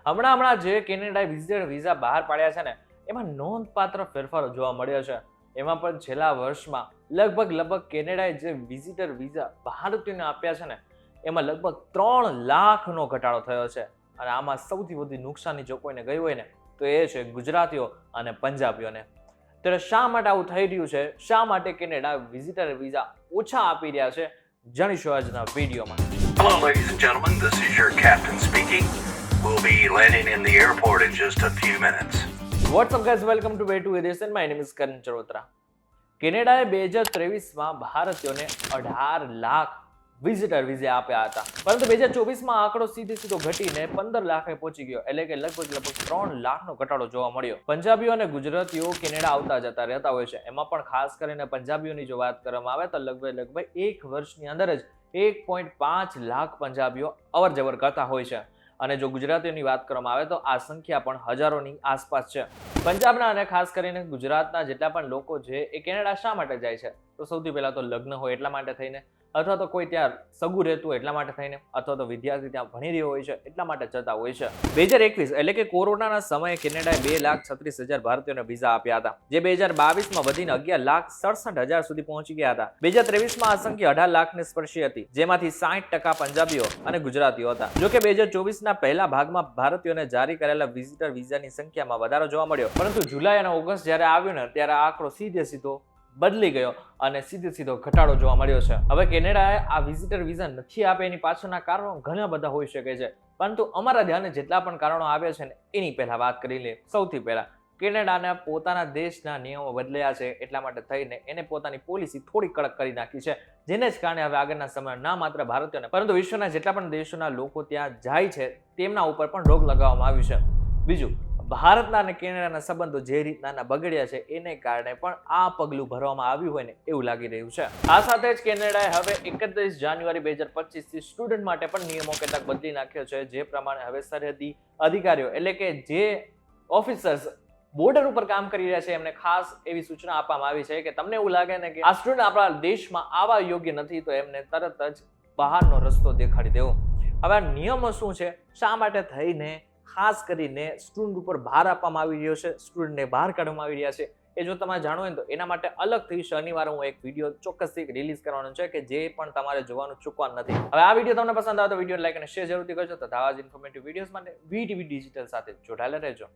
હમણાં જે Canada visitor visa બહાર પાડ્યા છે ને, એમાં નોંધપાત્ર ફેરફારો જોવા મળ્યો છે. એમાં પણ છેલ્લા વર્ષમાં લગભગ કેનેડાએ જે વિઝિટર વિઝા ભારતીયોને આપ્યા છે ને, એમાં લગભગ 3 લાખનો ઘટાડો થયો છે. અને આમાં સૌથી વધુ નુકસાની જો કોઈને ગઈ હોય ને, તો એ છે ગુજરાતીઓ અને પંજાબીઓને. ત્યારે શા માટે આવું થઈ રહ્યું છે, શા માટે કેનેડા વિઝિટર વિઝા ઓછા આપી રહ્યા છે, જાણીશું આજના વિડીયોમાં. Hello, ladies and gentlemen. This is your captain speaking. We'll be landing in the airport in just a few minutes. What's up, guys? Welcome to Way to Edition. My name is Karan Charotra. કેનેડાએ 2023માં ભારતીયોને 18 lakh visitor visa આપ્યા હતા, પરંતુ 2024માં આંકડો સીધો ઘટીને 15 લાખે પહોંચી ગયો, એટલે કે લગભગ 3 લાખનો ઘટાડો જોવા મળ્યો. પંજાબીઓ અને ગુજરાતીઓ કેનેડા આવતા જતા રહેતા હોય છે. એમાં પણ ખાસ કરીને પંજાબીઓની જો વાત કરવામાં આવે તો લગભગ 1 વર્ષની અંદર જ 1.5 લાખ પંજાબીઓ અવર જવર કરતા હોય છે. અને જો ગુજરાતીઓની વાત કરવામાં આવે તો આ સંખ્યા પણ હજારોની આસપાસ છે. પંજાબના અને ખાસ કરીને ગુજરાતના જેટલા પણ લોકો છે એ કેનેડા શા માટે જાય છે, તો સૌથી પહેલા તો લગ્ન હોય એટલા માટે થઈને, અથવા તો કોઈ ત્યાં સગું રહેતું હોય એટલા માટે થઈને, અથવા તો વિદ્યાર્થી ત્યાં ભણી રહ્યો હોય છે એટલા માટે જતા હોય છે. 2021 એટલે કે કોરોનાના સમયે કેનેડાએ 2,36,000 ભારતીયોને વિઝા આપ્યા હતા, જે 2022માં વધીને 11,67,000 સુધી પહોંચી ગયા હતા. 2023માં આ સંખ્યા 18 લાખને સ્પર્શી હતી, જેમાંથી 60% પંજાબીઓ અને ગુજરાતીઓ હતા. જો કે 2024ના પહેલા ભાગમાં ભારતીયોને જારી કરેલા વિઝિટર વિઝાની સંખ્યામાં વધારો જોવા મળ્યો, પરંતુ જુલાઈ અને ઓગસ્ટ જ્યારે આવ્યું ને, ત્યારે આ આંકડો સીધો બદલી ગયો અને સીધો ઘટાડો જોવા મળ્યો છે. હવે કેનેડાએ આ વિઝિટર વિઝા નથી આપે એની પાછળના કારણો ઘણા બધા હોઈ શકે છે, પરંતુ અમારા ધ્યાને જેટલા પણ કારણો આવ્યા છે ને, એની પહેલા વાત કરી લે. સૌથી પહેલા કેનેડાના પોતાના દેશના નિયમો બદલ્યા છે, એટલા માટે થઈને એને પોતાની પોલિસી થોડી કડક કરી નાખી છે, જેને જ કારણે હવે આગળના સમયમાં ના માત્ર ભારતીયોને પરંતુ વિશ્વના જેટલા પણ દેશોના લોકો ત્યાં જાય છે તેમના ઉપર પણ રોક લગાવવામાં આવ્યું છે. બીજું, ભારતના અને કેનેડાના સંબંધો જે રીતના બગડ્યા છે એને કારણે પણ આ પગલું ભરવામાં આવ્યું હોય ને એવું લાગી રહ્યું છે. આ સાથે જ કેનેડાએ હવે 31 જાન્યુઆરી 2025 થી સ્ટુડન્ટ માટે પણ નિયમો કેટલાક બદલી નાખ્યો છે, જે પ્રમાણે હવે સરહદી અધિકારીઓ એટલે કે જે ઓફિસર્સ બોર્ડર ઉપર કામ કરી રહ્યા છે એમને ખાસ એવી સૂચના આપવામાં આવી છે કે તમને એવું લાગે ને કે આ સ્ટુડન્ટ આપણા દેશમાં આવવા યોગ્ય નથી, તો એમને તરત જ બહારનો રસ્તો દેખાડી દેવો. હવે આ નિયમો શું છે, શા માટે થઈને ખાસ કરીને સ્ટુડન્ટ ઉપર ભાર આપવામાં આવી રહ્યો છે, સ્ટુડન્ટને બહાર કાઢવામાં આવી રહ્યા છે, એ જો તમારે જાણવું હોય તો એના માટે અલગથી શનિવારે હું એક વિડીયો ચોક્કસથી રિલીઝ કરવાનો છે કે જે પણ તમારે જોવાનું ચૂકવાનું નથી. હવે આ વિડીયો તમને પસંદ આવે તો વિડીયો લાઈક અને શેર જરૂરથી કરજો, તથા આવા જ ઇન્ફોર્મેટિવ વિડીયોઝ માટે વીટીવી ડિજિટલ સાથે જોડાયેલા રહેજો.